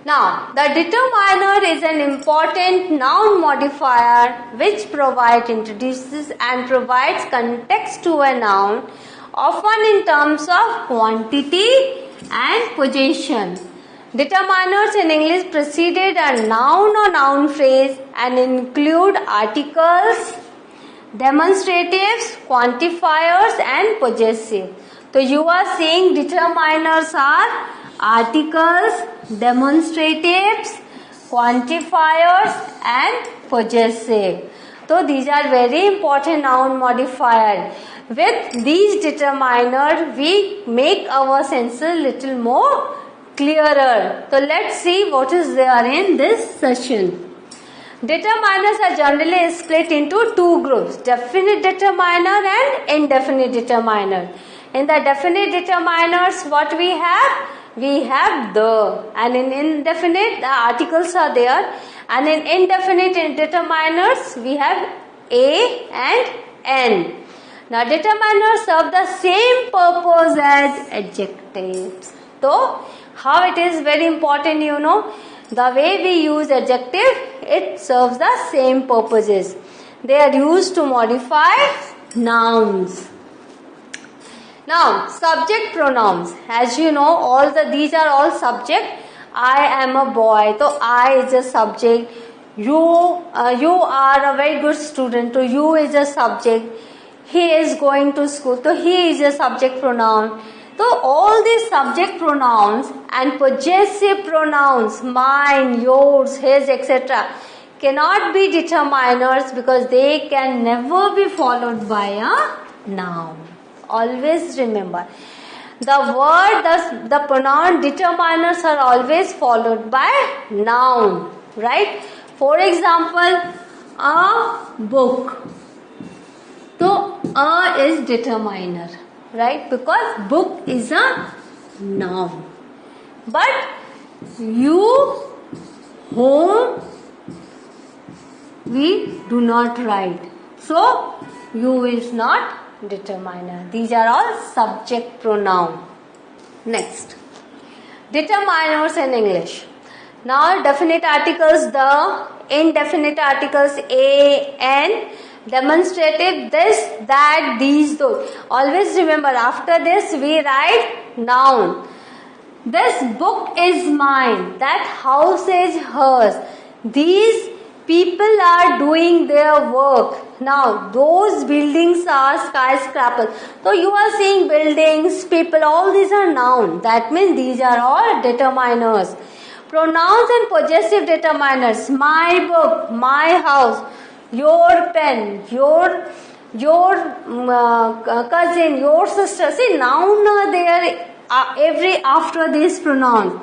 Now, the determiner is an important noun modifier which introduces and provides context to a noun, often in terms of quantity and possession. Determiners in English preceded a noun or noun phrase and include articles, demonstratives, quantifiers and possessive. So you are seeing determiners are articles, demonstratives, quantifiers and possessive. So these are very important noun modifiers. With these determiners, we make our senses little more clearer. So let's see what is there in this session. Determiners are generally split into two groups, definite determiner and indefinite determiner. In the definite determiners, what we have? We have the, and in indefinite the articles are there, and in indefinite determiners we have a and n. Now determiners serve the same purpose as adjectives. So how it is very important, you know, the way we use adjective, it serves the same purposes. They are used to modify nouns. Now, subject pronouns. As you know, these are all subject. I am a boy, so I is a subject. You are a very good student, so you is a subject. He is going to school, so he is a subject pronoun. So all these subject pronouns and possessive pronouns, mine, yours, his, etc., cannot be determiners because they can never be followed by a noun. Always remember, the pronoun determiners are always followed by noun, right? For example, a book. So, a is determiner, right? Because book is a noun. But you, home, we do not write. So, you is not determiner. These are all subject pronoun. Next, determiners in English. Now, definite articles the, indefinite articles a, n, demonstrative this, that, these, those. Always remember, after this we write noun. This book is mine. That house is hers. These people are doing their work. Now, those buildings are skyscrapers. So, you are seeing buildings, people, all these are noun. That means these are all determiners. Pronouns and possessive determiners. My book, my house, your pen, your cousin, your sister. See, noun are there every after this pronoun.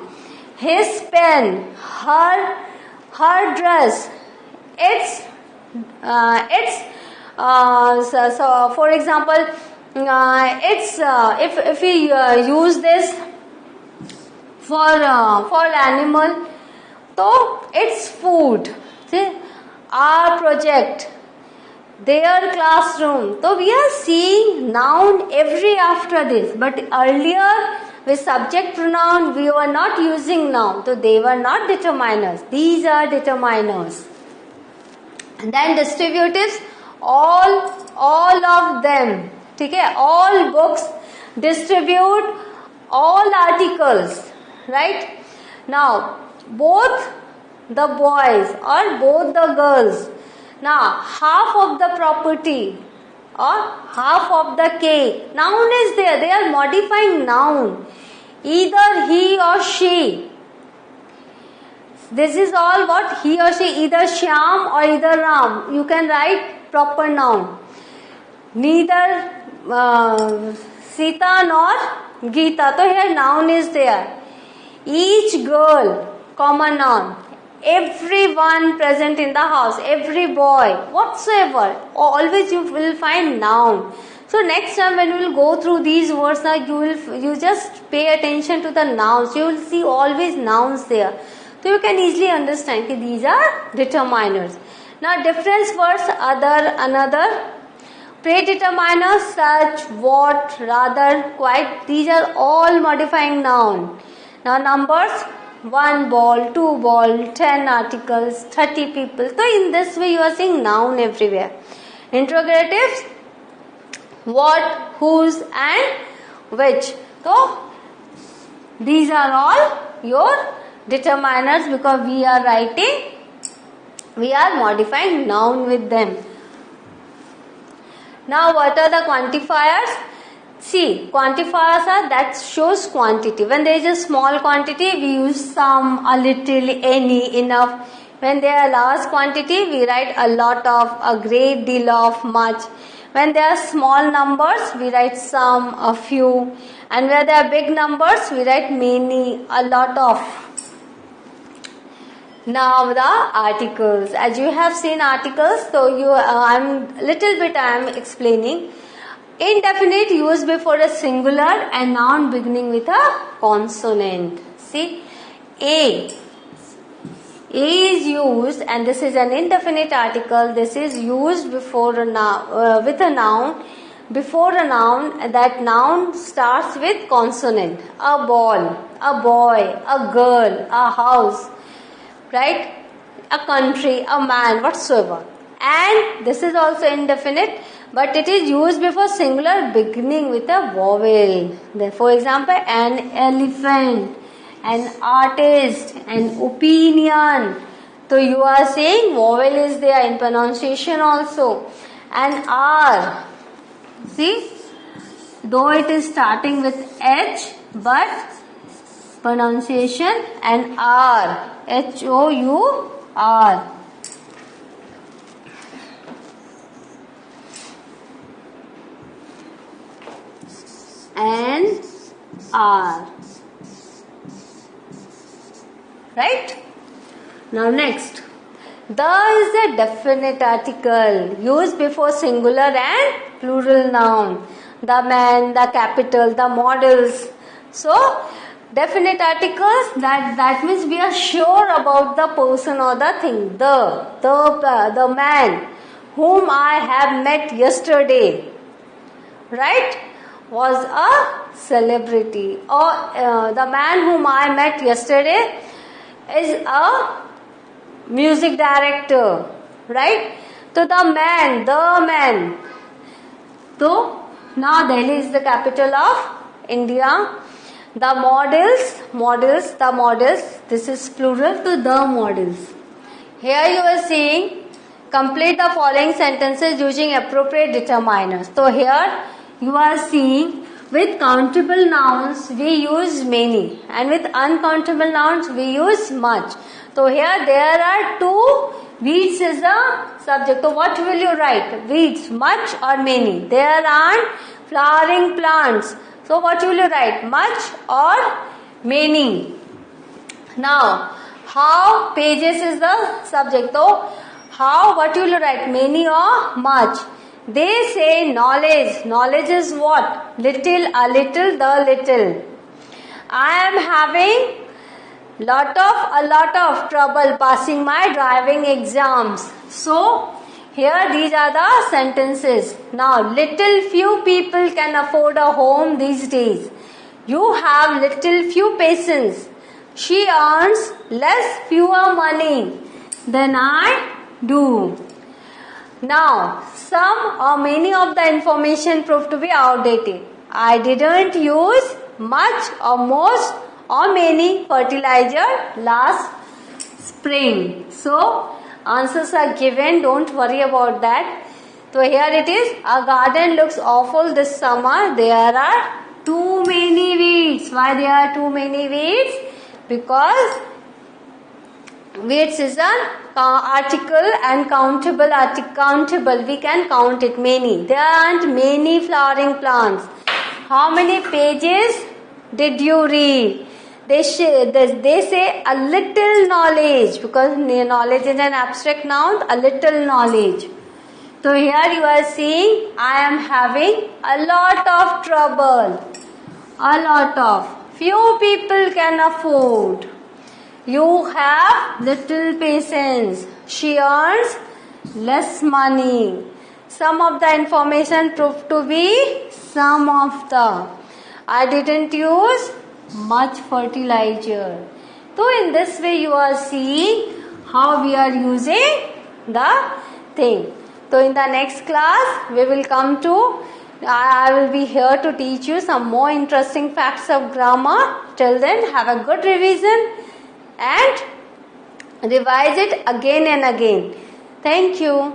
His pen, her dress. So for example, if we use this for animal, so it's food. See, our project, their classroom. So we are seeing noun every after this, but earlier with subject pronoun we were not using noun, so they were not determiners. These are determiners. And then distributives, all of them. Okay, all books distribute all articles, right? Now, both the boys or both the girls. Now, half of the property or half of the cake. Noun is there. They are modifying noun. Either he or she. This is all what he or she, either Shyam or either Ram. You can write proper noun. Neither Sita nor Geeta. So here noun is there. Each girl, common noun. Everyone present in the house, every boy, whatsoever. Always you will find noun. So next time when we will go through these words, you just pay attention to the nouns. You will see always nouns there. So you can easily understand that these are determiners. Now difference words, other, another. Predeterminers, such, what, rather, quite. These are all modifying noun. Now numbers, one ball, two ball, 10 articles, 30 people. So in this way you are seeing noun everywhere. Interrogatives, what, whose and which. So these are all your determiners because we are modifying noun with them. Now what are the quantifiers? See, quantifiers are that shows quantity. When there is a small quantity, we use some, a little, any, enough. When there are large quantity, we write a lot of, a great deal of, much. When there are small numbers, we write some, a few. And where there are big numbers, we write many, a lot of. Now the articles. As you have seen articles, so I am explaining. Indefinite used before a singular and noun beginning with a consonant. See, A is used, and this is an indefinite article. This is used before a noun, with a noun. Before a noun, that noun starts with consonant. A ball, a boy, a girl, a house, right? A country, a man, whatsoever. And this is also indefinite, but it is used before singular beginning with a vowel. For example, an elephant, an artist, an opinion. So you are saying vowel is there in pronunciation also. An R. See, though it is starting with H, but pronunciation and R. H-O-U-R. And R. Right? Now next. The is a definite article used before singular and plural noun. The man, the capital, the models. So, definite articles, that means we are sure about the person or the thing. The man whom I have met yesterday, right, was a celebrity. Or the man whom I met yesterday is a music director, right? So the man. So now Delhi is the capital of India. The models, this is plural to the models. Here you are seeing, complete the following sentences using appropriate determiners. So here you are seeing, with countable nouns we use many, and with uncountable nouns we use much. So here there are two. Weeds is the subject. So what will you write? Weeds, much or many? There are flowering plants. So what will you write? Much or many? Now, how, pages is the subject. So how, what will you write? Many or much? They say knowledge. Knowledge is what? Little, a little, the little. I am having a lot of trouble passing my driving exams. So here these are the sentences. Now, little few people can afford a home these days. You have little few patience. She earns fewer money than I do. Now, some or many of the information proved to be outdated. I didn't use much or most or many fertilizer last spring. So, answers are given. Don't worry about that. So, here it is. Our garden looks awful this summer. There are too many weeds. Why there are too many weeds? Because weeds is an article and countable. We can count it, many. There aren't many flowering plants. How many pages did you read? They say a little knowledge, because knowledge is an abstract noun, a little knowledge. So here you are seeing, I am having a lot of trouble. A lot of. Few people can afford. You have little patience. She earns less money. Some of the information proved to be some of the. I didn't use much fertilizer. So in this way you are seeing how we are using the thing. So in the next class we will come to, I will be here to teach you some more interesting facts of grammar. Till then, have a good revision and revise it again and again. Thank you.